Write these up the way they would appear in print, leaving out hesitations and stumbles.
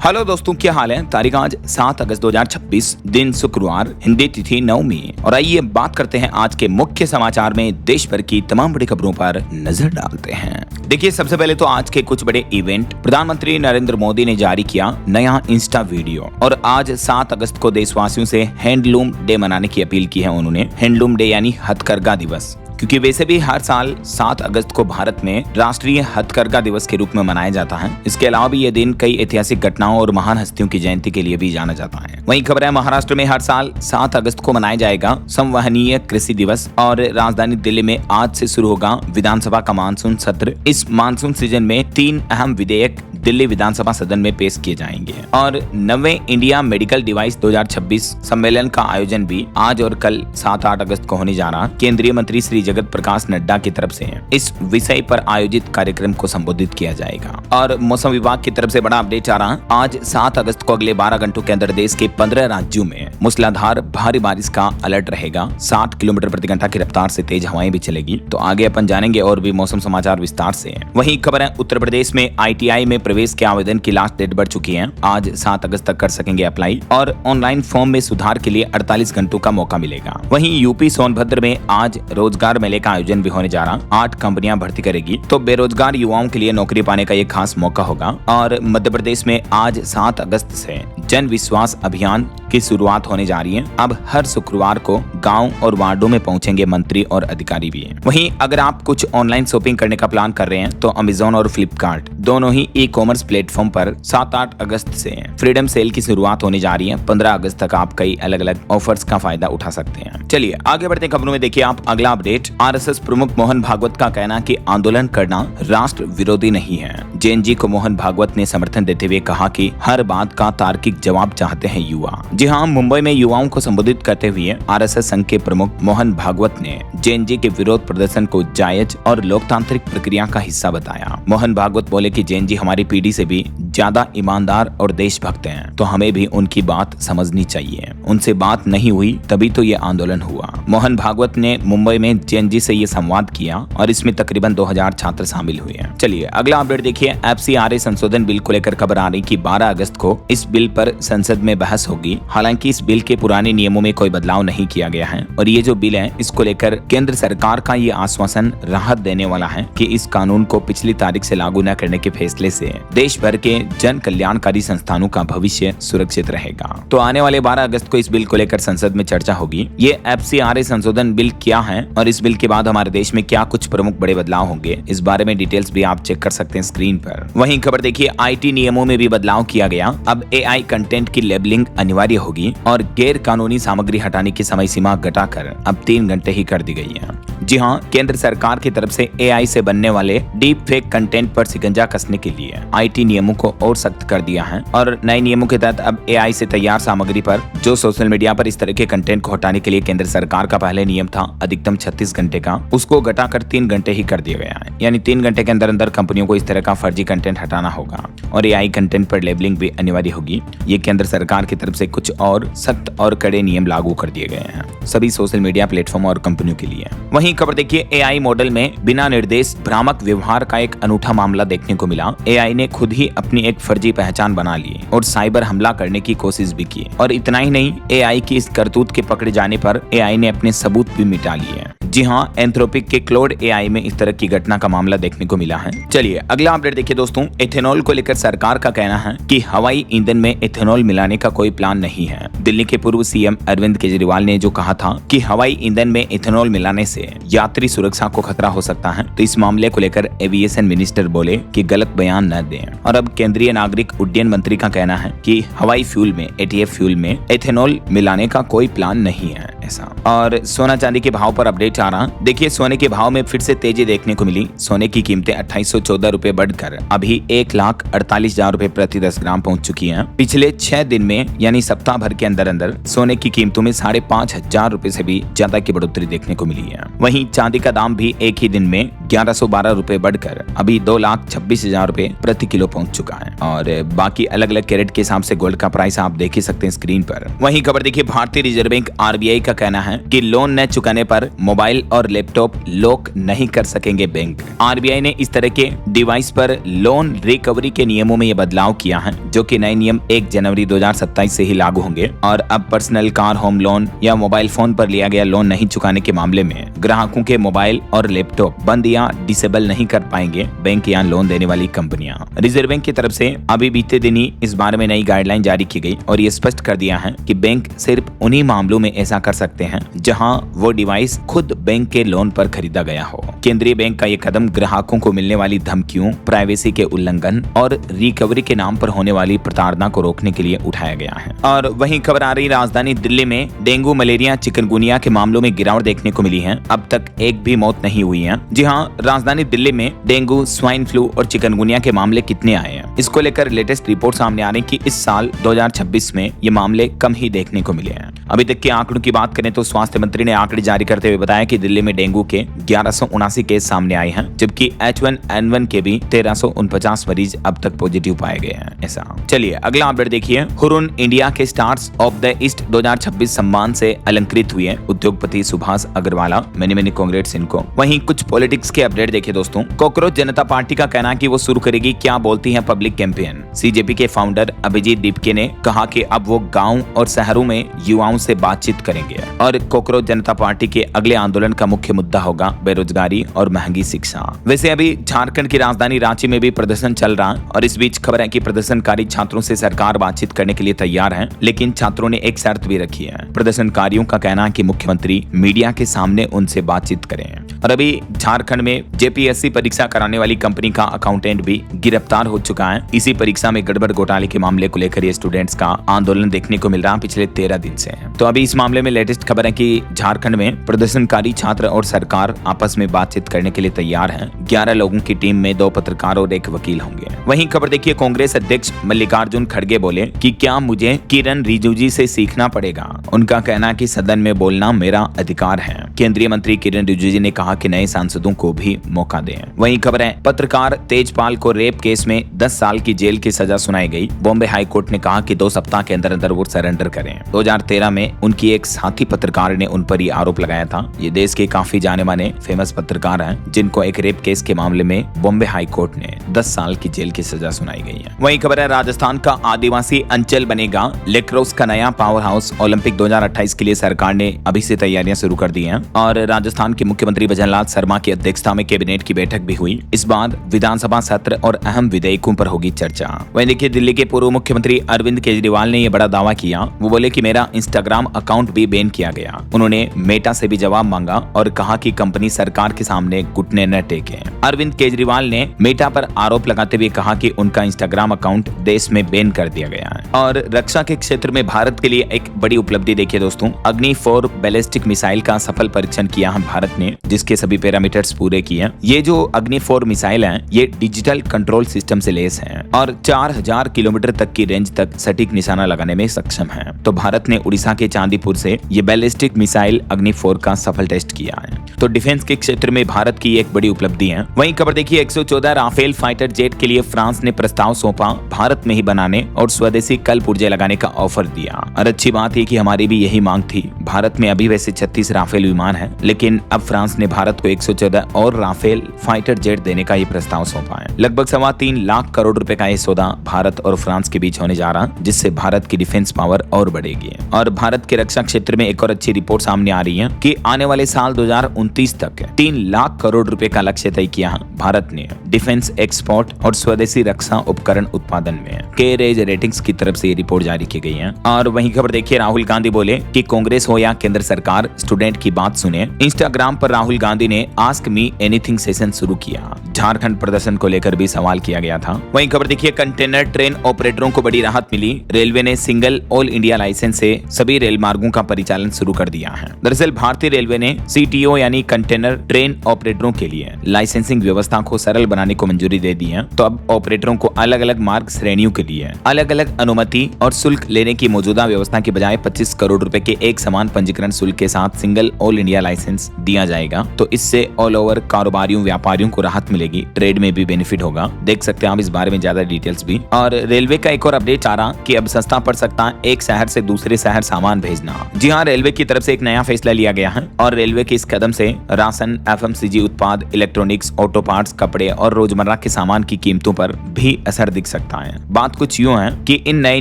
Hello दोस्तों, क्या हाल है। तारीख आज 7 अगस्त 2026, दिन शुक्रवार, हिंदी तिथि नवमी। और आइए बात करते हैं आज के मुख्य समाचार में देश भर की तमाम बड़ी खबरों पर नजर डालते हैं। देखिए, सबसे पहले तो आज के कुछ बड़े इवेंट। प्रधानमंत्री नरेंद्र मोदी ने जारी किया नया इंस्टा वीडियो और आज 7 अगस्त को देशवासियों से हैंडलूम डे मनाने की अपील की है उन्होंने। हैंडलूम डे यानी हथकरघा दिवस, क्योंकि वैसे भी हर साल 7 अगस्त को भारत में राष्ट्रीय हथकरघा दिवस के रूप में मनाया जाता है। इसके अलावा भी यह दिन कई ऐतिहासिक घटनाओं और महान हस्तियों की जयंती के लिए भी जाना जाता है। वहीं खबर है, महाराष्ट्र में हर साल 7 अगस्त को मनाया जाएगा संवहनीय कृषि दिवस और राजधानी दिल्ली में आज से शुरू होगा विधानसभा का मानसून सत्र। इस मानसून सीजन में 3 अहम विधेयक दिल्ली विधानसभा सदन में पेश किए जाएंगे और 9वें इंडिया मेडिकल डिवाइस 2026 सम्मेलन का आयोजन भी आज और कल 7-8 अगस्त को होने जा रहा। केंद्रीय मंत्री श्री जगत प्रकाश नड्डा की तरफ से इस विषय पर आयोजित कार्यक्रम को संबोधित किया जाएगा। और मौसम विभाग की तरफ से बड़ा अपडेट आ रहा। आज 7 अगस्त को अगले 12 घंटों के अंदर देश के 15 राज्यों में मूसलाधार भारी बारिश का अलर्ट रहेगा। 60 किलोमीटर प्रति घंटा की रफ्तार से तेज हवाएं भी चलेगी। तो आगे अपन जानेंगे और भी मौसम समाचार विस्तार से। वहीं खबर है, उत्तर प्रदेश में ITI में प्रवेश के आवेदन की लास्ट डेट बढ़ चुकी है। आज 7 अगस्त तक कर सकेंगे अप्लाई और ऑनलाइन फॉर्म में सुधार के लिए 48 घंटों का मौका मिलेगा। वहीं यूपी सोनभद्र में आज रोजगार मेले का आयोजन भी होने जा रहा। 8 कंपनियां भर्ती करेगी, तो बेरोजगार युवाओं के लिए नौकरी पाने का एक खास मौका होगा। और मध्य प्रदेश में आज 7 अगस्त से जन विश्वास अभियान की शुरुआत होने जा रही है। अब हर शुक्रवार को गांव और वार्डों में पहुंचेंगे मंत्री और अधिकारी भी। वहीं अगर आप कुछ ऑनलाइन शॉपिंग करने का प्लान कर रहे हैं तो अमेजोन और फ्लिपकार्ट दोनों ही ई-कॉमर्स प्लेटफॉर्म पर 7-8 अगस्त से फ्रीडम सेल की शुरुआत होने जा रही है। 15 अगस्त तक आप कई अलग अलग ऑफर्स का फायदा उठा सकते हैं। चलिए आगे बढ़ते खबरों में। देखिए आप अगला अपडेट। RSS प्रमुख मोहन भागवत का कहना कि आंदोलन करना राष्ट्र विरोधी नहीं है। JNG को मोहन भागवत ने समर्थन देते हुए कहा कि हर बात का तार्किक जवाब चाहते हैं युवा। जी हाँ, मुंबई में युवाओं को संबोधित करते हुए RSS संघ के प्रमुख मोहन भागवत ने JNG के विरोध प्रदर्शन को जायज और लोकतांत्रिक प्रक्रिया का हिस्सा बताया। मोहन भागवत बोले कि JNG हमारी पीढ़ी से भी ज्यादा ईमानदार और देशभक्त हैं, तो हमें भी उनकी बात समझनी चाहिए। उनसे बात नहीं हुई तभी तो ये आंदोलन हुआ। मोहन भागवत ने मुंबई में JNG से ये संवाद किया और इसमें तकरीबन 2000 छात्र शामिल हुए हैं। चलिए अगला अपडेट देखिए। FCRA संशोधन बिल को लेकर खबर आ रही कि 12 अगस्त को इस बिल पर संसद में बहस होगी। हालांकि इस बिल के पुराने नियमों में कोई बदलाव नहीं किया गया है और ये जो बिल है इसको लेकर केंद्र सरकार का ये आश्वासन राहत देने वाला है कि इस कानून को पिछली तारीख से लागू न करने के फैसले से देश भर के जन कल्याणकारी संस्थानों का भविष्य सुरक्षित रहेगा। तो आने वाले 12 अगस्त को इस बिल को लेकर संसद में चर्चा होगी। ये FCRA संशोधन बिल क्या है और इस बिल के बाद हमारे देश में क्या कुछ प्रमुख बड़े बदलाव होंगे, इस बारे में डिटेल्स भी आप चेक कर सकते हैं स्क्रीन पर। वहीं खबर देखिए, IT नियमों में भी बदलाव किया गया। अब AI कंटेंट की लेबलिंग अनिवार्य होगी और गैर कानूनी सामग्री हटाने की समय सीमा घटाकर अब 3 घंटे ही कर दी गई है। जी हाँ, केंद्र सरकार की तरफ से AI से बनने वाले डीप फेक कंटेंट पर शिकंजा कसने के लिए IT नियमों को और सख्त कर दिया है और नए नियमों के तहत अब AI से तैयार सामग्री पर जो सोशल मीडिया पर इस तरह के कंटेंट को हटाने के लिए केंद्र सरकार का पहले नियम था अधिकतम 36 घंटे का, उसको घटाकर 3 घंटे ही कर दिया गया है। यानी 3 घंटे के अंदर अंदर कंपनियों को इस तरह का फर्जी कंटेंट हटाना होगा और AI कंटेंट पर लेबलिंग भी अनिवार्य होगी। ये केंद्र सरकार की तरफ से कुछ और सख्त और कड़े नियम लागू कर दिए गए हैं सभी सोशल मीडिया प्लेटफॉर्म और कंपनियों के लिए। वहीं खबर देखिए, AI मॉडल में बिना निर्देश भ्रामक व्यवहार का एक अनूठा मामला देखने को मिला। AI ने खुद ही अपनी एक फर्जी पहचान बना ली और साइबर हमला करने की कोशिश भी की। और इतना ही नहीं, AI की इस करतूत के पकड़े जाने पर AI ने अपने सबूत भी मिटा लिए। जी हाँ, एंथ्रोपिक के क्लोड AI में इस तरह की घटना का मामला देखने को मिला है। चलिए अगला अपडेट देखिए दोस्तों। एथेनॉल को लेकर सरकार का कहना है कि हवाई ईंधन में एथेनॉल मिलाने का कोई प्लान नहीं है। दिल्ली के पूर्व CM अरविंद केजरीवाल ने जो कहा था कि हवाई ईंधन में एथेनॉल मिलाने से यात्री सुरक्षा को खतरा हो सकता है, तो इस मामले को लेकर एविएशन मिनिस्टर बोले कि गलत बयान न दें। और अब केंद्रीय नागरिक उड्डयन मंत्री का कहना है कि हवाई फ्यूल में ATF फ्यूल में एथेनॉल मिलाने का कोई प्लान नहीं है ऐसा। और सोना चांदी के भाव पर अपडेट आ रहा। देखिए, सोने के भाव में फिर से तेजी देखने को मिली। सोने की कीमतें 2814 रुपए बढ़कर अभी 1,48,000 रुपए प्रति 10 ग्राम पहुंच चुकी हैं। पिछले 6 दिन में यानी सप्ताह भर के अंदर अंदर सोने की कीमतों में 5,500 रुपए से भी ज्यादा की बढ़ोतरी देखने को मिली है। वहीं चांदी का दाम भी एक ही दिन में 1112 रुपए बढ़कर अभी 2,26,000 रुपए प्रति किलो पहुंच चुका है। और बाकी अलग अलग कैरेट के हिसाब से गोल्ड का प्राइस आप देख ही सकते हैं स्क्रीन पर। वहीं खबर देखिए, भारतीय रिजर्व बैंक RBI का कहना है कि लोन न चुकाने पर मोबाइल और लैपटॉप लॉक नहीं कर सकेंगे बैंक। आरबीआई ने इस तरह के डिवाइस पर लोन रिकवरी के नियमों में ये बदलाव किया है, जो कि नए नियम 1 जनवरी 2027 से ही लागू होंगे। और अब पर्सनल कार, होम लोन या मोबाइल फोन पर लिया गया लोन नहीं चुकाने के मामले में ग्राहकों के मोबाइल और लैपटॉप बंद या डिसेबल नहीं कर पाएंगे बैंक या लोन देने वाली कंपनियां। रिजर्व बैंक की तरफ से अभी बीते दिन ही इस बारे में नई गाइडलाइन जारी की गई और ये स्पष्ट कर दिया है कि बैंक सिर्फ उन्हीं मामलों में ऐसा कर सकते हैं जहां वो डिवाइस खुद बैंक के लोन पर खरीदा गया हो। केंद्रीय बैंक का ये कदम ग्राहकों को मिलने वाली धमकियों, प्राइवेसी के उल्लंघन और रिकवरी के नाम पर होने वाली प्रताड़ना को रोकने के लिए उठाया गया है। और वहीं खबर आ रही राजधानी दिल्ली में डेंगू, मलेरिया, चिकनगुनिया के मामलों में गिरावट देखने को मिली है। अब तक एक भी मौत नहीं हुई है। जी हाँ, राजधानी दिल्ली में डेंगू, स्वाइन फ्लू और चिकनगुनिया के मामले कितने आए हैं, इसको लेकर लेटेस्ट रिपोर्ट सामने आ रही कि इस साल 2026 में ये मामले कम ही देखने को मिले हैं। अभी तक के आंकड़ों की बात करें तो स्वास्थ्य मंत्री ने आंकड़े जारी करते हुए बताया कि दिल्ली में डेंगू के 1179 केस सामने आए हैं, जबकि H1N1 के भी 1349 मरीज अब तक पॉजिटिव पाए गए हैं। ऐसा चलिए अगला अपडेट देखिए। हुरुन इंडिया के स्टार्स ऑफ द ईस्ट 2026 सम्मान से अलंकृत हुए उद्योगपति सुभाष अग्रवाला। मैनी कांग्रेट्स इनको। वहीं कुछ पॉलिटिक्स के अपडेट देखिए दोस्तों। कॉकरोच जनता पार्टी का कहना है कि वो शुरू करेगी क्या बोलती है पब्लिक कैंपेन। सीजेपी के फाउंडर अभिजीत दीपके ने कहा कि अब वो गाँव और शहरों में युवाओं से बातचीत करेंगे और कॉकरोच जनता पार्टी के अगले आंदोलन का मुख्य मुद्दा होगा बेरोजगारी और महंगी शिक्षा। वैसे अभी झारखंड की राजधानी रांची में भी प्रदर्शन चल रहा है और इस बीच खबर है कि प्रदर्शनकारी छात्रों से सरकार बातचीत करने के लिए तैयार है, लेकिन छात्रों ने एक शर्त भी रखी है। प्रदर्शनकारियों का कहना है कि मुख्यमंत्री मीडिया के सामने उनसे बातचीत करें। और अभी झारखंड में जेपीएससी परीक्षा कराने वाली कंपनी का अकाउंटेंट भी गिरफ्तार हो चुका है। इसी परीक्षा में गड़बड़ घोटाले के मामले को लेकर ये स्टूडेंट्स का आंदोलन देखने को मिल रहा है पिछले 13 दिन से। तो अभी इस मामले में लेटेस्ट खबर है कि झारखंड में प्रदर्शनकारी छात्र और सरकार आपस में बातचीत करने के लिए तैयार हैं। 11 लोगों की टीम में 2 पत्रकार और 1 वकील होंगे। वहीं खबर देखिए, कांग्रेस अध्यक्ष मल्लिकार्जुन खड़गे बोले कि क्या मुझे किरण रिजिजू से सीखना पड़ेगा। उनका कहना है कि सदन में बोलना मेरा अधिकार है। केंद्रीय मंत्री किरण रिजिजू ने कहा कि नए सांसदों को भी मौका दें। वहीं खबर है, पत्रकार तेजपाल को रेप केस में 10 साल की जेल की सजा सुनाई गई। बॉम्बे हाई कोर्ट ने कहा कि 2 सप्ताह के अंदर अंदर वो सरेंडर करें। 2013 में उनकी एक साथी पत्रकार ने उन पर ये आरोप लगाया था। ये देश के काफी जाने माने फेमस पत्रकार हैं, जिनको एक रेप केस के मामले में बॉम्बे हाई कोर्ट ने 10 साल की जेल की सजा सुनाई गई है। वहीं खबर है, राजस्थान का आदिवासी अंचल बनेगा लेक्रोस का नया पावर हाउस। ओलंपिक 2028 के लिए सरकार ने अभी से तैयारियां शुरू कर दी हैं और राजस्थान के मुख्यमंत्री भजनलाल शर्मा की अध्यक्षता में कैबिनेट की बैठक भी हुई। इस बार विधानसभा सत्र और अहम विधेयकों पर होगी चर्चा। वहीं देखिए, दिल्ली के पूर्व मुख्यमंत्री अरविंद केजरीवाल ने यह बड़ा दावा किया। वो बोले कि मेरा इंस्टाग्राम अकाउंट भी बैन किया गया। उन्होंने मेटा से भी जवाब मांगा और कहा कि कंपनी सरकार के सामने घुटने न टेके। अरविंद केजरीवाल ने मेटा पर आरोप लगाते हुए कहा कि उनका इंस्टाग्राम अकाउंट देश में बैन कर दिया गया है। और रक्षा के क्षेत्र में भारत के लिए एक बड़ी उपलब्धि देखिए दोस्तों, अग्नि 4 बैलिस्टिक मिसाइल का सफल परीक्षण किया है भारत ने, जिसके सभी पैरामीटर्स पूरे किए। ये जो अग्नि 4 मिसाइल है, ये डिजिटल कंट्रोल सिस्टम से लैस है और 4000 किलोमीटर तक की रेंज तक सटीक निशाना लगाने में सक्षम है। तो भारत ने उड़ीसा के चांदीपुर से ये बैलिस्टिक मिसाइल अग्नि 4 का सफल टेस्ट किया है। तो डिफेंस के क्षेत्र में भारत की एक बड़ी उपलब्धि है। वहीं खबर देखिए, 114 राफेल फाइटर जेट के लिए फ्रांस ने प्रस्ताव सौंपा भारत में ही बनाने और स्वदेशी कल पुर्जे लगाने का ऑफर दिया। और अच्छी बात है कि हमारी भी यही मांग थी। भारत में अभी वैसे 36 राफेल विमान है, लेकिन अब फ्रांस ने भारत को 114 और राफेल फाइटर जेट देने का ये प्रस्ताव सौंपा है। लगभग 3.25 लाख करोड़ रुपए का ये सौदा भारत और फ्रांस के बीच होने जा रहा, जिससे भारत की डिफेंस पावर और बढ़ेगी। और भारत के रक्षा क्षेत्र में एक और अच्छी रिपोर्ट सामने आ रही है कि आने वाले साल 2029 तक 3 लाख करोड़ रुपए का लक्ष्य तय किया है भारत ने डिफेंस एक्सपोर्ट और स्वदेशी रक्षा उपकरण उत्पादन में। केरेज रेटिंग्स की तरफ से ये रिपोर्ट जारी की गई है। और वहीं खबर देखिए, राहुल गांधी बोले कि कांग्रेस हो या केंद्र सरकार, स्टूडेंट की बात सुने। इंस्टाग्राम पर राहुल गांधी ने आस्क मी एनीथिंग सेशन शुरू किया। झारखंड प्रदर्शन को लेकर भी सवाल किया गया था। वहीं खबर देखिए, कंटेनर ट्रेन ऑपरेटरों को बड़ी राहत मिली। रेलवे ने सिंगल ऑल इंडिया लाइसेंस से सभी रेल मार्गों का परिचालन शुरू कर दिया है। दरअसल भारतीय रेलवे ने सीटीओ यानी कंटेनर ट्रेन ऑपरेटरों के लिए लाइसेंसिंग व्यवस्था को सरल बनाने को मंजूरी दे दी है। तो अब ऑपरेटरों को अलग अलग मार्ग श्रेणियों के लिए अलग अलग अनुमति और शुल्क लेने की मौजूदा व्यवस्था की बजाय 25 करोड़ रुपए के एक समान पंजीकरण शुल्क के साथ सिंगल ऑल इंडिया लाइसेंस दिया जाएगा। तो इससे ऑल ओवर कारोबारियों व्यापारियों को राहत मिलेगी, ट्रेड में भी बेनिफिट होगा। देख सकते हैं आप इस बारे में ज्यादा डिटेल्स भी। और रेलवे का एक और अपडेट आ रहा कि अब सस्ता पड़ सकता है एक शहर से दूसरे शहर सामान भेजना। जी हाँ, यहाँ रेलवे की तरफ से एक नया फैसला लिया गया है और रेलवे के इस कदम से राशन, एफएमसीजी उत्पाद, इलेक्ट्रॉनिक्स, ऑटो पार्ट्स, कपड़े और रोजमर्रा के सामान की कीमतों पर भी असर दिख सकता है। बात कुछ यूं है कि इन नए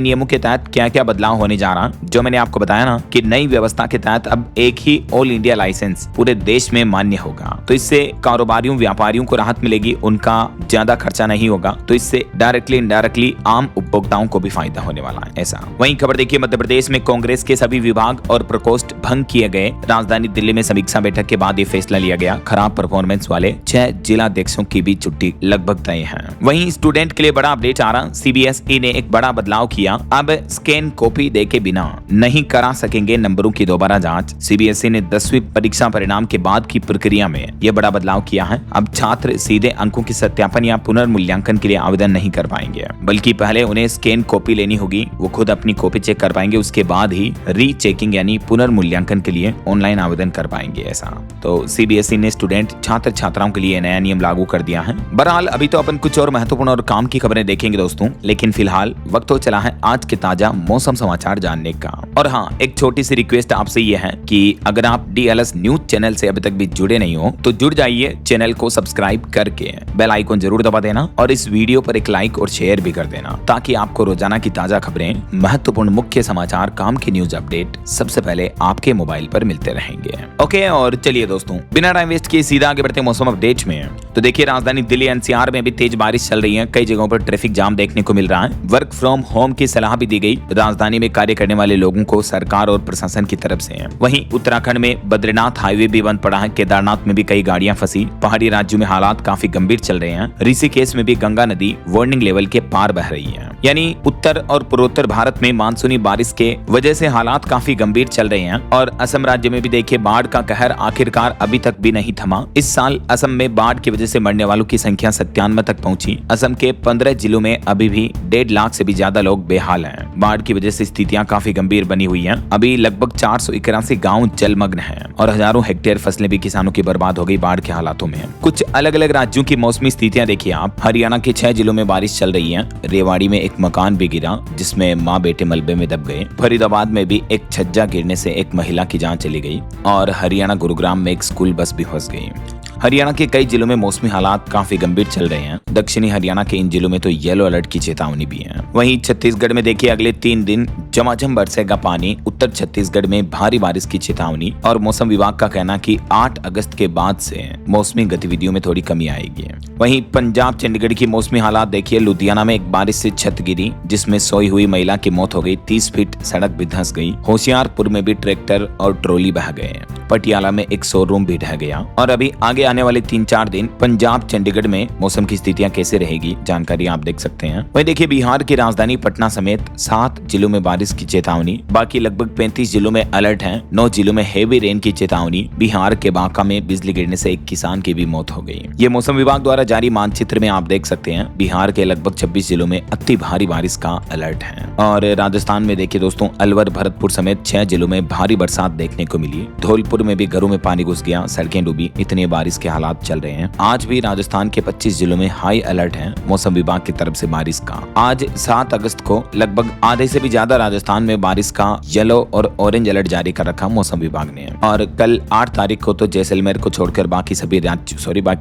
नियमों के तहत क्या क्या बदलाव होने जा रहा, जो मैंने आपको बताया ना कि नई व्यवस्था के तहत अब एक ही ऑल इंडिया लाइसेंस पूरे देश में मान्य होगा। तो इससे कारोबारियों, व्यापारियों को राहत मिलेगी, उनका ज्यादा खर्चा नहीं होगा। तो इससे डायरेक्टली इनडायरेक्टली आम उपभोक्ताओं को भी फायदा होने वाला है। ऐसा वहीं खबर देखिए, मध्य प्रदेश में कांग्रेस के सभी विभाग और प्रकोष्ठ भंग किए गए। राजधानी दिल्ली में समीक्षा बैठक के बाद ये फैसला लिया गया। खराब परफॉर्मेंस वाले 6 जिलाध्यक्षों की भी छुट्टी लगभग तय है। वहीं स्टूडेंट के लिए बड़ा अपडेट आ रहा, सीबीएसई ने एक बड़ा बदलाव किया। अब स्कैन कॉपी देके बिना नहीं करा सकेंगे नंबरों की दोबारा जांच। सीबीएसई ने 10वीं परीक्षा परिणाम के बाद की प्रक्रिया में यह बड़ा बदलाव किया है। अब छात्र सीधे अंकों के सत्यापन या पुनर्मूल्यांकन के लिए आवेदन नहीं कर पाएंगे, बल्कि पहले उन्हें स्कैन कॉपी लेनी होगी। वो खुद अपनी कॉपी चेक कर पाएंगे, उसके बाद ही रीचेकिंग यानी पुनर्मूल्यांकन के लिए ऑनलाइन आवेदन कर पाएंगे। ऐसा तो सीबीएसई ने स्टूडेंट छात्र छात्राओं के लिए नया नियम लागू कर दिया है। बहरहाल अभी तो अपन कुछ और महत्वपूर्ण और काम की खबरें देखेंगे दोस्तों, लेकिन फिलहाल वक्त हो चला है आज के ताजा मौसम समाचार जानने का। और हाँ, एक छोटी सी रिक्वेस्ट आपसे ये है कि अगर आप डीएलएस न्यूज चैनल से अभी तक भी जुड़े नहीं हो तो जुड़ जाइए। चैनल को सब्सक्राइब करके बेल आइकन जरूर दबा देना और इस वीडियो पर एक लाइक और शेयर भी कर देना, ताकि आपको रोजाना की ताजा खबरें, महत्वपूर्ण मुख्य समाचार, काम की न्यूज अपडेट सबसे पहले आपके मोबाइल पर मिलते रहेंगे। ओके, और चलिए दोस्तों, बिना टाइम वेस्ट किए सीधा आगे बढ़ते मौसम अपडेट में। तो देखिए, राजधानी दिल्ली एनसीआर में भी तेज बारिश चल रही है। कई जगहों पर ट्रैफिक जाम देखने को मिल रहा है। वर्क फ्रॉम होम की सलाह भी दी गई। राजधानी में कार्य करने वाले लोगों को सरकार और प्रशासन की तरफ से। वहीं उत्तराखंड में बद्रीनाथ हाईवे भी बंद पड़ा है। केदारनाथ में भी कई गाड़ियां फंसी। पहाड़ी राज्यों में हालात काफी गंभीर चल रहे हैं। ऋषिकेश में भी गंगा नदी वार्निंग लेवल के पार बह रही है। यानी उत्तर और पूर्वोत्तर भारत में मानसूनी बारिश के वजह से हालात काफी गंभीर चल रहे हैं। और असम राज्य में भी देखिए, बाढ़ का कहर आखिरकार अभी तक भी नहीं थमा। इस साल असम में बाढ़ की वजह से मरने वालों की संख्या 97 तक पहुंची। असम के 15 जिलों में अभी भी 1.5 लाख से भी ज्यादा लोग बेहाल हैं। बाढ़ की वजह से स्थितियां काफी गंभीर बनी हुई हैं। अभी लगभग 481 गांव जलमग्न हैं और हजारों हेक्टेयर फसलें भी किसानों की बर्बाद हो गई बाढ़ के हालातों में। कुछ अलग अलग राज्यों की मौसमी स्थितियां देखिए आप। हरियाणा के 6 जिलों में बारिश चल रही है। रेवाड़ी में एक मकान भी गिरा, जिसमें माँ बेटे मलबे में दब गए। फरीदाबाद में भी एक छज्जा गिरने से एक महिला की जान चली गई और हरियाणा गुरुग्राम में एक स्कूल बस भी फंस गई। हरियाणा के कई जिलों में मौसमी हालात काफी गंभीर चल रहे हैं। दक्षिणी हरियाणा के इन जिलों में तो येलो अलर्ट की चेतावनी भी है। वहीं छत्तीसगढ़ में देखिए, अगले 3 दिन झमाझम बरसेगा पानी। उत्तर छत्तीसगढ़ में भारी बारिश की चेतावनी और मौसम विभाग का कहना कि 8 अगस्त के बाद से मौसमी गतिविधियों में थोड़ी कमी आएगी। वहीं पंजाब चंडीगढ़ की मौसमी हालात देखिए, लुधियाना में एक बारिश से छत गिरी, जिसमें सोई हुई महिला की मौत हो गई। 30 फीट सड़क भी धंस गई। होशियारपुर में भी ट्रैक्टर और ट्रॉली बह गए। पटियाला में एक शोरूम भी ढह गया। और अभी आगे आने वाले 3-4 दिन पंजाब चंडीगढ़ में मौसम की स्थितियां कैसे रहेगी, जानकारी आप देख सकते हैं। वहीं देखिए, बिहार की राजधानी पटना समेत 7 जिलों में बारिश की चेतावनी। बाकी लगभग 35 जिलों में अलर्ट है। 9 जिलों में हेवी रेन की चेतावनी। बिहार के बांका में बिजली गिरने से एक किसान की भी मौत हो गई। ये मौसम विभाग द्वारा जारी मानचित्र में आप देख सकते हैं। बिहार के लगभग 26 जिलों में अति भारी बारिश का अलर्ट है। और राजस्थान में देखिए दोस्तों, अलवर, भरतपुर समेत 6 जिलों में भारी बरसात देखने को मिली। धौलपुर में भी घरों में पानी घुस गया, सड़कें डूबी। इतनी बारिश के हालात चल रहे हैं। आज भी राजस्थान के 25 जिलों में हाई अलर्ट है मौसम विभाग की तरफ से बारिश का। आज 7 अगस्त को लगभग आधे से भी ज्यादा राजस्थान में बारिश का येलो और ऑरेंज अलर्ट जारी कर रखा मौसम विभाग ने। और कल 8 तारीख को तो जैसलमेर को छोड़कर बाकी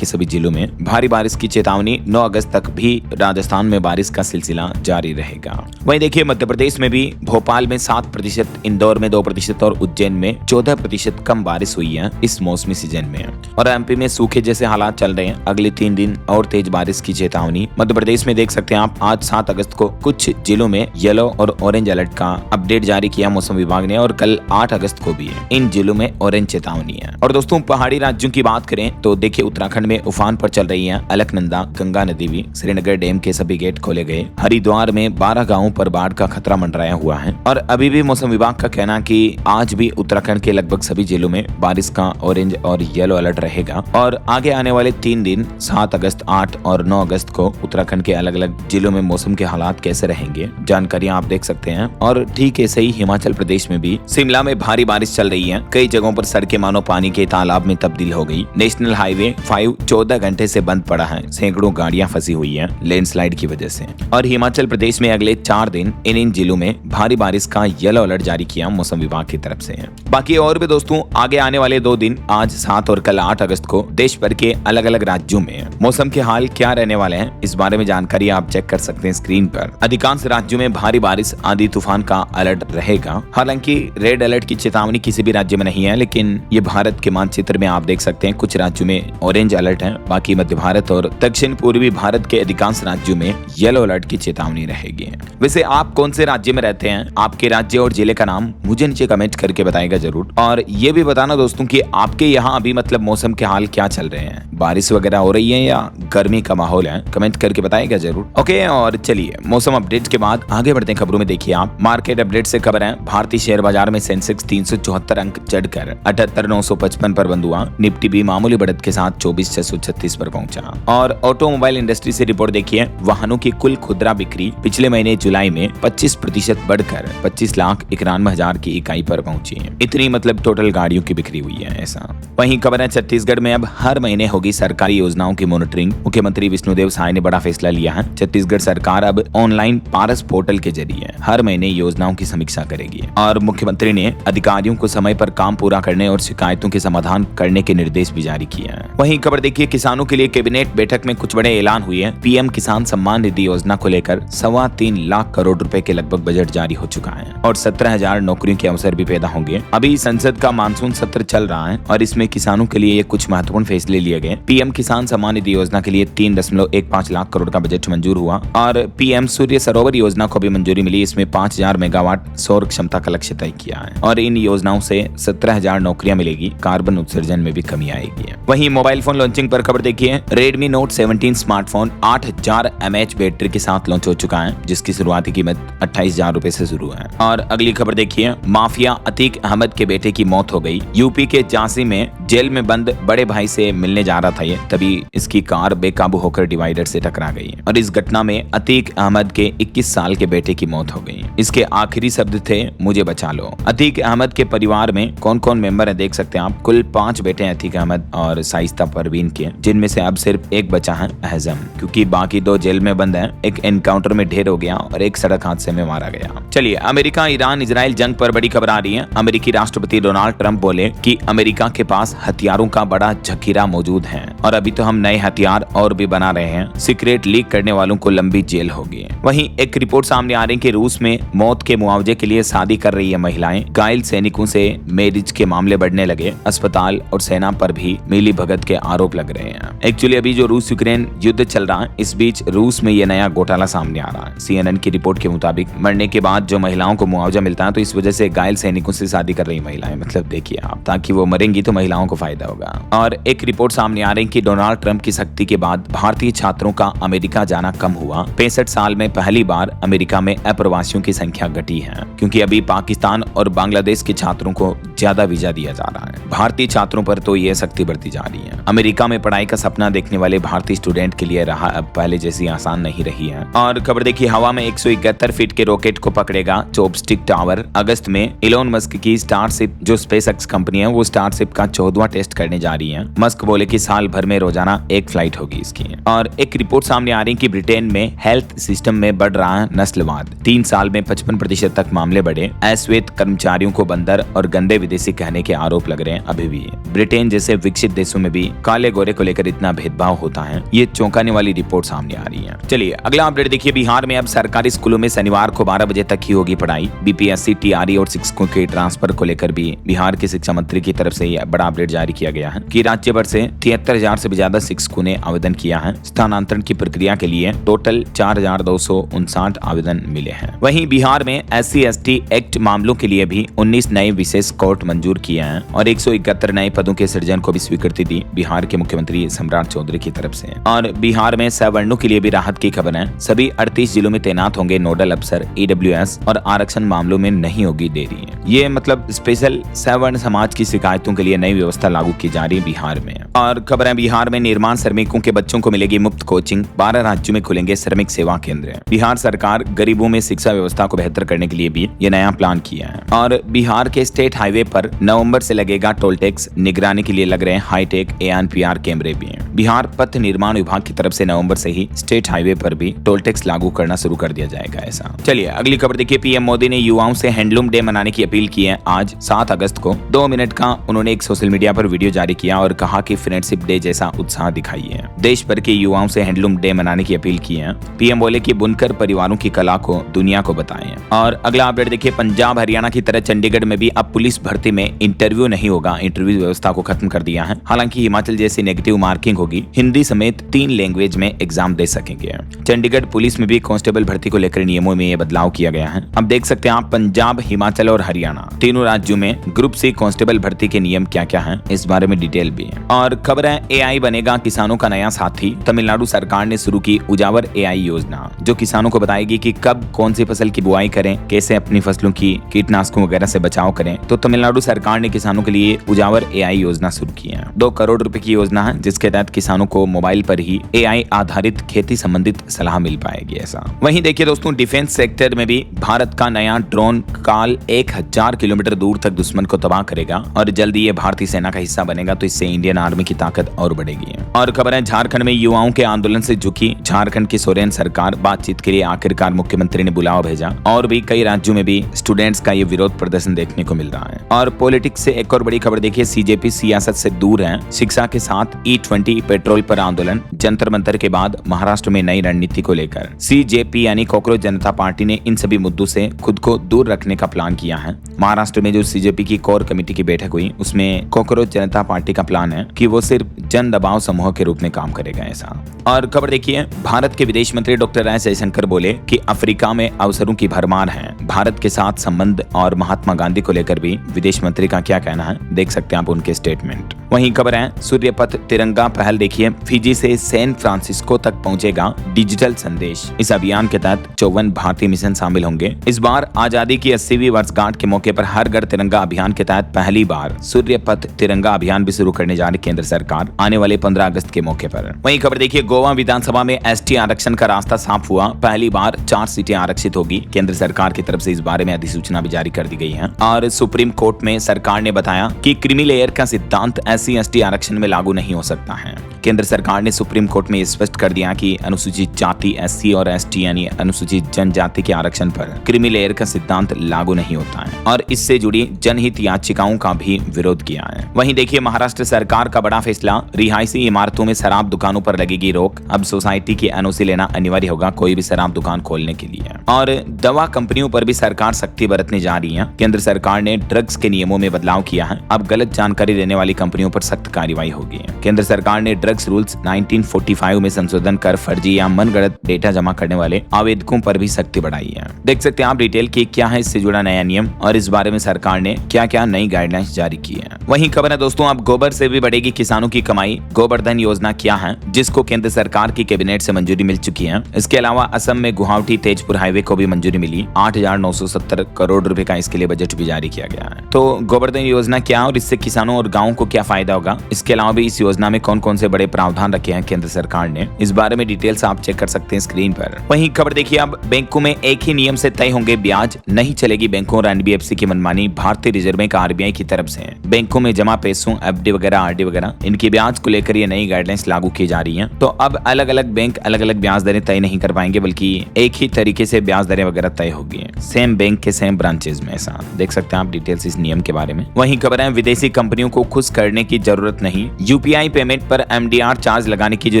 सभी जिलों में भारी बारिश की चेतावनी। 9 अगस्त तक भी राजस्थान में बारिश का सिलसिला जारी रहेगा। वहीं देखिए, मध्य प्रदेश में भी भोपाल में 7%, इंदौर में 2% और उज्जैन में 14% कम बारिश हुई है इस मौसमी सीजन में। और एमपी में सूखे जैसे हालात चल रहे हैं। अगले 3 दिन और तेज बारिश की चेतावनी। मध्य प्रदेश में देख सकते हैं आप, आज 7 अगस्त को कुछ जिलों में येलो और ऑरेंज अलर्ट का अपडेट जारी किया मौसम विभाग ने। और कल 8 अगस्त को भी इन जिलों में ऑरेंज चेतावनी है। और दोस्तों, पहाड़ी राज्यों की बात करें तो देखिए, उत्तराखंड में उफान पर चल रही है अलकनंदा गंगा नदी भी। श्रीनगर डैम के सभी गेट खोले गए। हरिद्वार में 12 गांवों पर बाढ़ का खतरा मंडराया हुआ है। और अभी भी मौसम विभाग का कहना कि आज भी उत्तराखंड के लगभग सभी जिलों में बारिश का ऑरेंज और येलो अलर्ट रहेगा। और आगे आने वाले 3 दिन 7 अगस्त, 8 और 9 अगस्त को उत्तराखंड के अलग अलग जिलों में मौसम के हालात कैसे रहेंगे, जानकारियां आप देख सकते हैं। और और ठीक ऐसे ही हिमाचल प्रदेश में भी शिमला में भारी बारिश चल रही है। कई जगहों पर सड़कें मानो पानी के तालाब में तब्दील हो गई। नेशनल हाईवे 5 14 घंटे से बंद पड़ा है। सैकड़ों गाड़ियां फंसी हुई हैं लैंडस्लाइड की वजह से। और हिमाचल प्रदेश में अगले 4 दिन इन जिलों में भारी बारिश का येलो अलर्ट जारी किया मौसम विभाग की तरफ से। बाकी और भी दोस्तों आगे आने वाले 2 दिन आज 7 और कल 8 अगस्त को देश भर के अलग अलग राज्यों में मौसम के हाल क्या रहने वाले हैं, इस बारे में जानकारी आप चेक कर सकते हैं स्क्रीन पर। अधिकांश राज्यों में भारी बारिश, आंधी तूफान का अलर्ट रहेगा। हालांकि रेड अलर्ट की चेतावनी किसी भी राज्य में नहीं है, लेकिन ये भारत के मानचित्र में आप देख सकते हैं कुछ राज्यों में ऑरेंज अलर्ट है। बाकी मध्य भारत और दक्षिण पूर्वी भारत के अधिकांश राज्यों में येलो अलर्ट की चेतावनी रहेगी। वैसे आप कौन से राज्य में रहते हैं, आपके राज्य और जिले का नाम मुझे नीचे कमेंट करके बताएगा जरूर। और ये भी बताना दोस्तों कि आपके यहाँ अभी मतलब मौसम के हाल क्या चल रहे हैं, बारिश वगैरह हो रही है या गर्मी का माहौल है, कमेंट करके बताएगा जरूर। ओके, और चलिए मौसम अपडेट के बाद आगे बढ़ते हैं खबरों में। देखिए आप मार्केट अपडेट से खबर है। भारतीय शेयर बाजार में सेंसेक्स 374 अंक चढ़कर 78,955 पर बंद हुआ। निफ्टी भी मामूली बढ़त के साथ 24,636 पर पहुंचा। और ऑटोमोबाइल इंडस्ट्री से रिपोर्ट देखिए, वाहनों की कुल खुदरा बिक्री पिछले महीने जुलाई में 25% बढ़कर 25,91,000 की इकाई पर पहुंची है। इतनी मतलब टोटल गाड़ियों की बिक्री हुई है ऐसा। वहीं खबर है छत्तीसगढ़ में अब हर महीने होगी सरकारी योजनाओं की मॉनिटरिंग। मुख्यमंत्री विष्णुदेव साय ने बड़ा फैसला लिया है। छत्तीसगढ़ सरकार अब ऑनलाइन पारस पोर्टल के जरिए हर महीने योजनाओं की समीक्षा करेगी। और मुख्यमंत्री ने अधिकारियों को समय पर काम पूरा करने और शिकायतों के समाधान करने के निर्देश भी जारी किए हैं। वहीं खबर देखिए, किसानों के लिए कैबिनेट बैठक में कुछ बड़े ऐलान हुए हैं। पीएम किसान सम्मान निधि योजना को लेकर 3.25 लाख करोड़ रुपए के लगभग बजट जारी हो चुका है और 17,000 नौकरियों के अवसर भी पैदा होंगे। अभी संसद का मानसून सत्र चल रहा है और इसमें किसानों के लिए कुछ महत्वपूर्ण फैसले लिए गए। पीएम किसान सम्मान निधि योजना के लिए 3.15 लाख करोड़ का बजट मंजूर हुआ और पीएम सूर्य सरोवर योजना को भी मंजूरी मिली। इसमें 5,000 मेगावाट सौर क्षमता का लक्ष्य तय किया है और इन योजनाओं से 17,000 नौकरियां मिलेगी। कार्बन उत्सर्जन में भी कमी आएगी। वहीं मोबाइल फोन लॉन्चिंग पर खबर देखिए, Redmi Note 17 smartphone 8,000 mAh battery के साथ लॉन्च हो चुका है, जिसकी शुरुआती कीमत 28,000 रुपए से शुरू है। और अगली खबर देखिए, माफिया अतीक अहमद के बेटे की मौत हो गई। यूपी के झांसी में जेल में बंद बड़े भाई से मिलने जा रहा था ये, तभी इसकी कार बेकाबू होकर डिवाइडर से टकरा गई और इस घटना में अतीक अहमद के 21 साल के बेटे की मौत हो गई। इसके आखिरी शब्द थे, मुझे बचा लो। अतीक अहमद के परिवार में कौन कौन मेंबर है देख सकते हैं आप। कुल 5 बेटे हैं अतीक अहमद और शाइस्ता परवीन के, जिनमें से अब सिर्फ एक बचा है अहजम, क्योंकि बाकी 2 जेल में बंद हैं। एक एनकाउंटर में ढेर हो गया और एक सड़क हादसे में मारा गया। चलिए अमेरिका ईरान इजराइल जंग पर बड़ी खबर आ रही है। अमेरिकी राष्ट्रपति डोनाल्ड ट्रंप बोले कि अमेरिका के पास हथियारों का बड़ा जखीरा मौजूद है और अभी तो हम नए हथियार और भी बना रहे हैं। सीक्रेट लीक करने वालों को लंबी जेल होगी। वहीं एक रिपोर्ट सामने आ रही है कि रूस में मौत के मुआवजे के लिए शादी कर रही है महिलाएं। घायल सैनिकों से मैरिज के मामले बढ़ने लगे। अस्पताल और सेना पर भी मिली भगत के आरोप लग रहे हैं। एक्चुअली अभी जो रूस यूक्रेन युद्ध चल रहा है, इस बीच रूस में ये नया घोटाला सामने आ रहा है। CNN की रिपोर्ट के मुताबिक मरने के बाद जो महिलाओं को मुआवजा मिलता है, तो इस वजह से घायल सैनिकों से शादी कर रही महिलाएं, मतलब देखिए आप, ताकि वो मरेंगी तो महिलाओं को फायदा होगा। और एक रिपोर्ट सामने आ रही है कि डोनाल्ड ट्रंप की सख्ती के बाद भारतीय छात्रों का अमेरिका जाना कम हुआ। 65 साल में पहली बार अमेरिका में अप्रवासियों की संख्या घटी है, क्योंकि अभी पाकिस्तान और बांग्लादेश के छात्रों को ज्यादा वीजा दिया जा रहा है। भारतीय छात्रों पर तो ये सख्ती बढ़ती जा रही है। अमेरिका में पढ़ाई का सपना देखने वाले भारतीय स्टूडेंट के लिए राह अब पहले जैसी आसान नहीं रही है। और खबर देखिए, हवा में 171 फीट के रॉकेट को पकड़ेगा चॉपस्टिक टावर। अगस्त में इलोन मस्क की स्टारशिप जो स्पेसएक्स कंपनी है, वो स्टारशिप का 14वां टेस्ट करने जा रही है। मस्क बोले कि साल भर में रोजाना एक फ्लाइट होगी इसकी। और एक रिपोर्ट सामने आ रही है कि ब्रिटेन में हेल्थ सिस्टम में बढ़ रहा है नस्लवाद। 3 साल में 55% तक मामले बढ़े। अश्वेत कर्मचारियों को बंदर और गंदे विदेशी कहने के आरोप लग रहे हैं। अभी भी ब्रिटेन जैसे विकसित देशों में भी काले गोरे को लेकर इतना भेदभाव होता है, ये चौंकाने वाली रिपोर्ट सामने आ रही है। चलिए अगला अपडेट देखिए, बिहार में अब सरकारी स्कूलों में शनिवार को 12 बजे तक ही होगी पढ़ाई। बीपीएससी, टीआरई और शिक्षकों के ट्रांसफर को लेकर भी बिहार के शिक्षा मंत्री की तरफ से यह बड़ा अपडेट जारी किया गया है कि राज्य भर से 73,000 से भी ज्यादा शिक्षकों ने आवेदन किया है। स्थानांतरण की प्रक्रिया के लिए टोटल 4,259 आवेदन मिले हैं। वहीं बिहार में SC/ST एक्ट मामलों के लिए भी 19 नए विशेष कोर्ट मंजूर किए हैं और 171 नए पदों के सृजन को भी स्वीकृति दी बिहार के मुख्यमंत्री सम्राट चौधरी की तरफ से। और बिहार में सवर्णों के लिए भी राहत की खबर है। सभी 38 जिलों में तैनात होंगे नोडल अफसर। EWS और आरक्षण मामलों में नहीं होगी देरी। ये मतलब स्पेशल सवर्ण समाज की शिकायतों के लिए नई व्यवस्था लागू की जा रही है बिहार में। और खबर है बिहार में निर्माण श्रमिकों के बच्चों को मिलेगी मुफ्त कोचिंग, 12 राज्यों में खुलेंगे श्रमिक सेवा केंद्र। बिहार सरकार गरीबों में शिक्षा व्यवस्था को बेहतर करने के लिए भी ये नया प्लान किया है। और बिहार के स्टेट हाईवे पर नवंबर से लगेगा टोल टैक्स, निगरानी के लिए लग रहे हैं हाईटेक ANPR कैमरे भी हैं। बिहार पथ निर्माण विभाग की तरफ से नवंबर से ही स्टेट हाईवे पर भी टोल टैक्स लागू करना शुरू कर दिया जाएगा ऐसा। चलिए अगली खबर देखिए, पीएम मोदी ने युवाओं से हैंडलूम डे मनाने की अपील की है। आज 7 अगस्त को 2 मिनट का उन्होंने एक सोशल मीडिया पर वीडियो जारी किया और कहा कि फ्रेंडशिप डे जैसा उत्साह दिखाइए। देश भर के युवाओं से हैंडलूम डे मनाने की अपील की है। पीएम बोले कि बुनकर परिवारों की कला को दुनिया को बताएं। और अगला अपडेट देखिए, पंजाब हरियाणा की तरह चंडीगढ़ में भी अब पुलिस भर्ती में इंटरव्यू नहीं होगा। इंटरव्यू व्यवस्था को खत्म कर दिया है। हालांकि हिमाचल जैसी नेगेटिव मार्किंग होगी, हिंदी समेत 3 लैंग्वेज में एग्जाम दे सकेंगे। चंडीगढ़ पुलिस में भी कांस्टेबल भर्ती को लेकर नियमों में ये बदलाव किया गया है। अब देख सकते हैं आप, पंजाब, हिमाचल और हरियाणा तीनों राज्यों में ग्रुप C कांस्टेबल भर्ती के नियम क्या क्या हैं, इस बारे में डिटेल भी है। और खबर है AI बनेगा किसानों का नया साथी। तमिलनाडु सरकार ने शुरू की उजावर AI योजना, जो किसानों को बताएगी कि कब कौन सी फसल की बुआई करें, कैसे अपनी फसलों की कीटनाशकों वगैरह से बचाव करें। तो तमिलनाडु सरकार ने किसानों के लिए उजावर AI योजना शुरू की है। 2 करोड़ रुपए की योजना है, जिसके तहत किसानों को मोबाइल पर ही AI आधारित खेती संबंधित सलाह मिल पाएगी ऐसा। वहीं देखिए दोस्तों, डिफेंस सेक्टर में भी भारत का नया ड्रोन काल 1000 किलोमीटर दूर तक दुश्मन को तबाह करेगा और जल्दी ये भारतीय सेना का हिस्सा बनेगा। तो इससे इंडियन आर्मी की ताकत और बढ़ेगी। और खबर है, झारखंड में युवाओं के आंदोलन से झुकी झारखंड की सोरेन सरकार। बातचीत के लिए आखिरकार मुख्यमंत्री ने बुलावा भेजा। और भी कई राज्यों में भी स्टूडेंट्स का ये विरोध प्रदर्शन देखने को मिल रहा है। और पॉलिटिक्स से एक और बड़ी खबर देखिए, CJP सियासत से दूर है। शिक्षा के साथ E20 पेट्रोल पर आंदोलन, जंतर मंतर के बाद महाराष्ट्र में नई रणनीति को लेकर CJP यानी कॉकरोच जनता पार्टी ने इन सभी मुद्दों से खुद को दूर रखने का प्लान किया है। महाराष्ट्र में जो CJP की कोर कमेटी की बैठक हुई, उसमें कॉकरोच जनता पार्टी का प्लान है कि वो सिर्फ जन दबाव समूह के रूप में काम करेगा ऐसा। और खबर देखिए, भारत के विदेश मंत्री डॉक्टर एस जयशंकर बोले कि अफ्रीका में अवसरों की भरमार है। भारत के साथ संबंध और महात्मा गांधी को लेकर भी विदेश मंत्री का क्या कहना है, देख सकते हैं आप उनके स्टेटमेंट। वहीं खबर है, सूर्यपथ तिरंगा पहल देखिए, फिजी से सैन फ्रांसिस्को तक पहुंचेगा डिजिटल संदेश। इस अभियान के तहत 54 भारतीय मिशन शामिल होंगे। इस बार आजादी की 80वीं वर्षगांठ के मौके पर हर घर तिरंगा अभियान के तहत पहली बार सूर्यपथ तिरंगा अभियान भी शुरू करने जा रही केंद्र सरकार आने वाले 15 अगस्त के मौके पर। वहीं खबर देखिए, गोवा विधानसभा में ST आरक्षण का रास्ता साफ हुआ। पहली बार 4 सीटें आरक्षित होगी। केंद्र सरकार की तरफ से इस बारे में अधिसूचना भी जारी कर दी गई है। और सुप्रीम कोर्ट में सरकार ने बताया कि क्रीमी लेयर का सिद्धांत SC/ST आरक्षण में लागू नहीं हो सकता है। केंद्र सरकार ने सुप्रीम कोर्ट में स्पष्ट कर दिया कि अनुसूचित जाति SC और ST यानी अनुसूचित जनजाति के आरक्षण पर क्रीमी लेयर का सिद्धांत लागू नहीं होता है और इससे जुड़ी जनहित याचिकाओं का भी विरोध किया है। वहीं देखिए, महाराष्ट्र सरकार का बड़ा फैसला, रिहायशी इमारतों में शराब दुकानों पर लगेगी रोक। अब सोसाइटी की NOC लेना अनिवार्य होगा कोई भी शराब दुकान खोलने के लिए। और दवा कंपनियों पर भी सरकार सख्ती बरतने जा रही है। केंद्र सरकार ने ड्रग्स के नियमों में बदलाव किया है। अब गलत जानकारी देने वाली कंपनियों पर सख्त कार्रवाई होगी। केंद्र सरकार ने ड्रग्स रूल्स 1945 में संशोधन कर फर्जी या मनगढ़ंत डेटा जमा करने वाले आवेदकों पर भी सख्ती बढ़ाई है। देख सकते हैं आप डिटेल की क्या है इससे जुड़ा नया नियम और इस बारे में सरकार ने क्या क्या नई गाइडलाइंस जारी की है। वहीं खबर है दोस्तों, अब गोबर से भी बढ़ेगी किसानों की कमाई। गोवर्धन योजना क्या है, जिसको केंद्र सरकार की कैबिनेट से मंजूरी मिल चुकी है। इसके अलावा असम में गुवाहाटी तेजपुर हाईवे को भी मंजूरी मिली। 8,970 करोड़ रुपए का इसके लिए बजट भी जारी किया गया है। तो गोवर्धन योजना क्या और इससे किसानों और गाँव को क्या फायदा होगा, इसके अलावा भी इस योजना में कौन कौन से बड़े प्रावधान रखे हैं केंद्र सरकार ने, इस बारे में डिटेल्स आप चेक कर सकते हैं स्क्रीन पर। वहीं खबर देखिए, अब बैंकों में एक ही नियम से तय होंगे ब्याज, नहीं चलेगी बैंकों और NBFC की मनमानी। भारतीय रिजर्व बैंक RBI की तरफ से बैंकों में जमा पैसों FD वगैरह RD वगैरह इनकी ब्याज को लेकर ये नई गाइडलाइंस लागू की जा रही है। तो अब अलग अलग बैंक अलग अलग ब्याज दरें तय नहीं कर पाएंगे, बल्कि एक ही तरीके से ब्याज दरें वगैरह तय होगी, सेम बैंक के सेम ब्रांचेज में। ऐसा देख सकते हैं आप डिटेल्स इस नियम के बारे में। वहीं खबर है, विदेशी कंपनियों को खुश करने की जरूरत नहीं। UPI पेमेंट पर MDR चार्ज लगाने की जो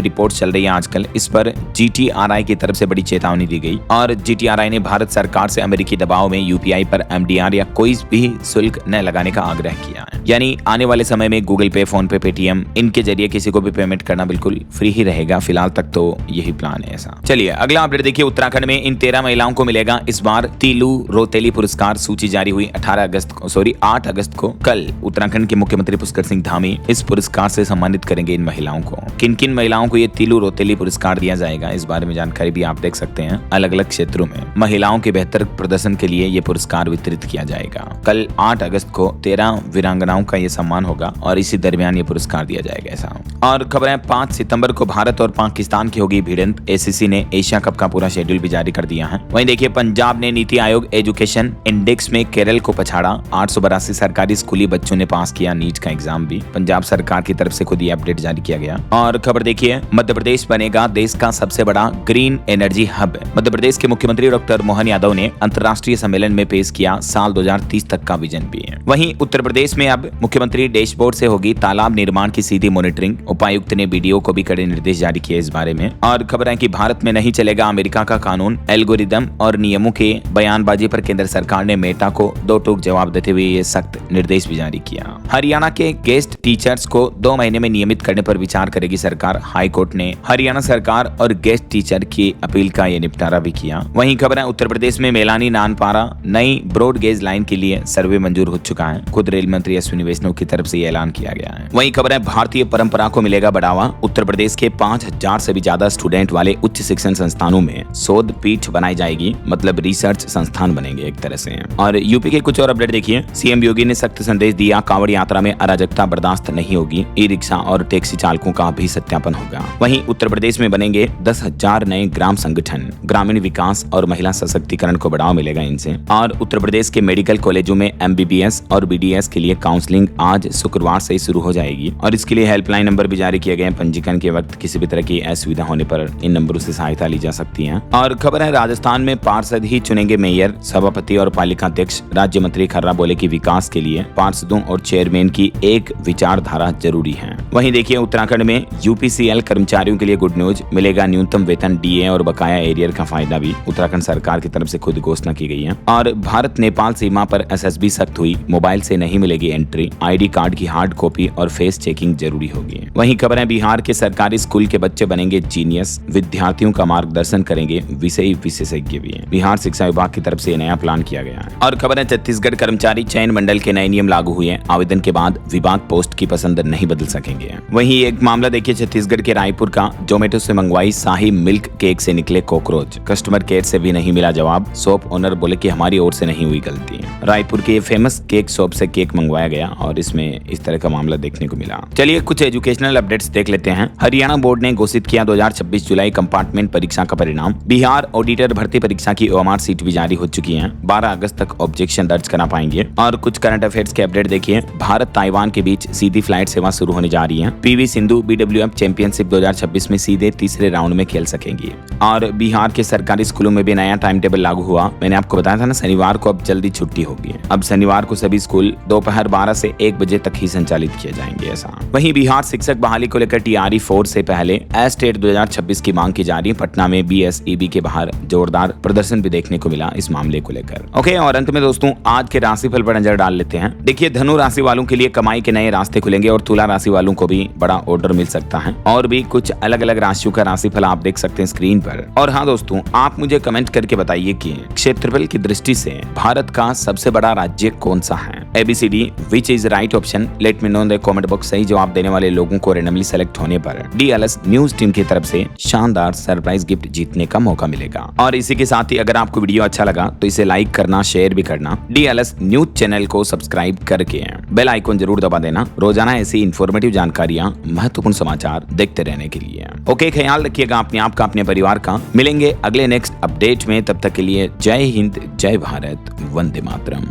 रिपोर्ट चल रही है आजकल, इस पर GTRI की तरफ से बड़ी चेतावनी दी गई और GTRI ने भारत सरकार से अमेरिकी दबाव में UPI पर MDR या कोई भी शुल्क न लगाने का आग्रह किया है। यानी आने वाले समय में गूगल पे, फोन पे, पेटीएम इनके जरिए किसी को भी पेमेंट करना बिल्कुल फ्री ही रहेगा। फिलहाल तक तो यही प्लान है ऐसा। चलिए अगला अपडेट देखिए, उत्तराखंड में इन 13 महिलाओं को मिलेगा इस बार तीलू रोतेली पुरस्कार। सूची जारी हुई 8 अगस्त को। कल उत्तराखंड के मुख्यमंत्री पुष्कर सिंह धामी इस पुरस्कार से सम्मानित करेंगे इन महिलाओं को। किन किन महिलाओं को ये तीलू रोतेली पुरस्कार दिया जाएगा, इस बारे में जानकारी भी आप देख सकते हैं। अलग अलग क्षेत्रों में महिलाओं के बेहतर प्रदर्शन के लिए ये पुरस्कार वितरित किया जाएगा। कल 8 अगस्त को 13 वीरांगनाओं का ये सम्मान होगा और इसी दरमियान ये पुरस्कार दिया जाएगा ऐसा। और खबर है 5 सितंबर को भारत और पाकिस्तान की होगी भिड़ंत। एसीसी ने एशिया कप का पूरा शेड्यूल भी जारी कर दिया है। वहीं देखिए पंजाब ने नीति आयोग एजुकेशन इंडेक्स में केरल को पछाड़ा। 882 सरकारी स्कूली बच्चों ने पास किया नीट का एग्जाम भी। पंजाब सरकार की तरफ से खुद ये अपडेट जारी किया गया। और खबर देखिए मध्य प्रदेश बनेगा देश का सबसे बड़ा green energy hub. Madhya Pradesh के मुख्यमंत्री डॉक्टर मोहन यादव ने अंतर्राष्ट्रीय सम्मेलन में पेश किया साल 2030 तक का विजन भी। वहीं उत्तर प्रदेश में अब मुख्यमंत्री डैशबोर्ड से होगी तालाब निर्माण की सीधी मॉनिटरिंग। उपायुक्त ने बीडीओ को भी कड़े निर्देश जारी किए इस बारे में। और खबर है कि भारत में नहीं चलेगा अमेरिका का कानून। एल्गोरिदम और नियमों के बयानबाजी पर केंद्र सरकार ने मेटा को 2 टूक जवाब देते हुए ये सख्त निर्देश भी जारी किया। हरियाणा के गेस्ट टीचर्स को 2 महीने में नियमित करने पर विचार करेगी सरकार। हाई कोर्ट ने हरियाणा सरकार और गेस्ट टीचर की अपील का ये निपटारा भी किया। वहीं खबर है उत्तर प्रदेश में मेलानी नानपारा नई ब्रॉड गेज लाइन के लिए सर्वे मंजूर हो चुका है। खुद रेल मंत्री अश्विनी वैष्णव की तरफ से ये ऐलान किया गया है। वहीं खबर है भारतीय परंपरा को मिलेगा बढ़ावा। उत्तर प्रदेश के 5000 से भी ज्यादा स्टूडेंट वाले उच्च शिक्षण संस्थानों में शोध पीठ बनाई जाएगी, मतलब रिसर्च संस्थान बनेंगे एक तरह से। और यूपी के कुछ और अपडेट देखिए। सीएम योगी ने सख्त संदेश दिया, कांवड़ यात्रा में अराजकता बर्दाश्त नहीं होगी। ई रिक्शा और टैक्सी चालकों का भी सत्यापन होगा। वहीं उत्तर प्रदेश में बनेंगे 10,000 नए ग्राम संगठन। ग्रामीण विकास और महिला सशक्तिकरण को बढ़ावा मिलेगा इनसे। और उत्तर प्रदेश के मेडिकल कॉलेजों में MBBS और BDS के लिए काउंसलिंग आज शुक्रवार से ही शुरू हो जाएगी और इसके लिए हेल्पलाइन नंबर भी जारी किए गए हैं। पंजीकरण के वक्त किसी भी तरह की असुविधा होने पर इन नंबरों से सहायता ली जा सकती है। और खबर है राजस्थान में पार्षद ही चुनेंगे मेयर, सभापति और पालिका अध्यक्ष। राज्य मंत्री खर्रा बोले कि विकास के लिए पार्षदों और चेयरमैन की एक विचारधारा जरूरी है। वहीं देखिए उत्तराखंड में UPCL कर्मचारियों के लिए गुड न्यूज, मिलेगा न्यूनतम वेतन, DA और बकाया एरियर का फायदा भी। उत्तराखंड सरकार की तरफ से खुद घोषणा की गई है। और भारत नेपाल सीमा पर SSB सख्त हुई, मोबाइल से नहीं मिलेगी एंट्री। ID कार्ड की हार्ड कॉपी और फेस चेकिंग जरूरी होगी। वहीं खबर है बिहार के सरकारी स्कूल के बच्चे बनेंगे जीनियस। विद्यार्थियों का मार्गदर्शन करेंगे विषय विशेषज्ञ भी। बिहार शिक्षा विभाग की तरफ से नया प्लान किया गया है। और खबर है छत्तीसगढ़ कर्मचारी चयन मंडल के नए नियम लागू हुए। आवेदन के बाद विभाग पोस्ट की पसंद नहीं बदल सकेंगे। वहीं एक मामला देखिए छत्तीसगढ़ के रायपुर का। जोमेटो से मंगवाई शाही मिल्क केक से निकले कॉकरोच। कस्टमर केयर से भी नहीं मिला जवाब। शॉप ओनर बोले कि हमारी ओर से नहीं हुई गलती। रायपुर के फेमस केक शॉप से केक मंगवाया गया और इसमें इस तरह का मामला देखने को मिला। चलिए कुछ एजुकेशनल अपडेट्स देख लेते हैं। हरियाणा बोर्ड ने घोषित किया 2026 जुलाई कंपार्टमेंट परीक्षा का परिणाम। बिहार ऑडिटर भर्ती परीक्षा की OMR सीट भी जारी हो चुकी है। 12 अगस्त तक ऑब्जेक्शन दर्ज करा पाएंगे। और कुछ करंट अफेयर्स के अपडेट देखिए। भारत ताइवान के बीच सीधी फ्लाइट सेवा शुरू होने जा रही है। PV सिंधु BWF चैंपियनशिप 2026 में सीधे तीसरे राउंड में खेल सकेंगी। और बिहार के सरकारी स्कूलों में भी नया टाइम टेबल लागू हुआ। मैंने आपको बताया था ना शनिवार को अब जल्दी छुट्टी होगी। अब शनिवार को सभी स्कूल दोपहर 12 से 1 बजे तक ही संचालित किए जाएंगे ऐसा। वहीं बिहार शिक्षक बहाली को लेकर TRE 4 से पहले एस्टेट 2026 की मांग की जा रही है। पटना में BSEB के बाहर जोरदार प्रदर्शन भी देखने को मिला इस मामले को लेकर। ओके, और अंत में दोस्तों आज के राशिफल पर नजर डाल लेते हैं। देखिए धनु राशि वालों के लिए कमाई के नए रास्ते खुलेंगे और तुला राशि वालों को भी बड़ा ऑर्डर मिल सकता है। और भी कुछ अलग अलग राशियों का राशिफल आप देख सकते हैं स्क्रीन पर। और हाँ दोस्तों, आप मुझे कमेंट करके बताइए कि क्षेत्रफल की दृष्टि से भारत का सबसे बड़ा राज्य कौन सा है। ABCD which is right option, let me know in the comment box. सही जवाब देने वाले लोगों को रैंडमली सेलेक्ट होने पर DLS न्यूज टीम की तरफ से शानदार सरप्राइज गिफ्ट जीतने का मौका मिलेगा। और इसी के साथ ही अगर आपको वीडियो अच्छा लगा तो इसे लाइक करना, शेयर भी करना। DLS न्यूज चैनल को सब्सक्राइब करके बेल आइकन जरूर दबा देना रोजाना ऐसी इंफॉर्मेटिव जानकारियां, महत्वपूर्ण समाचार देखते रहने के लिए। ओके, ख्याल रखिएगा अपने आप का, अपने परिवार का। मिलेंगे अगले नेक्स्ट अपडेट में, तब तक के लिए जय हिंद, जय भारत, वंदे मातरम।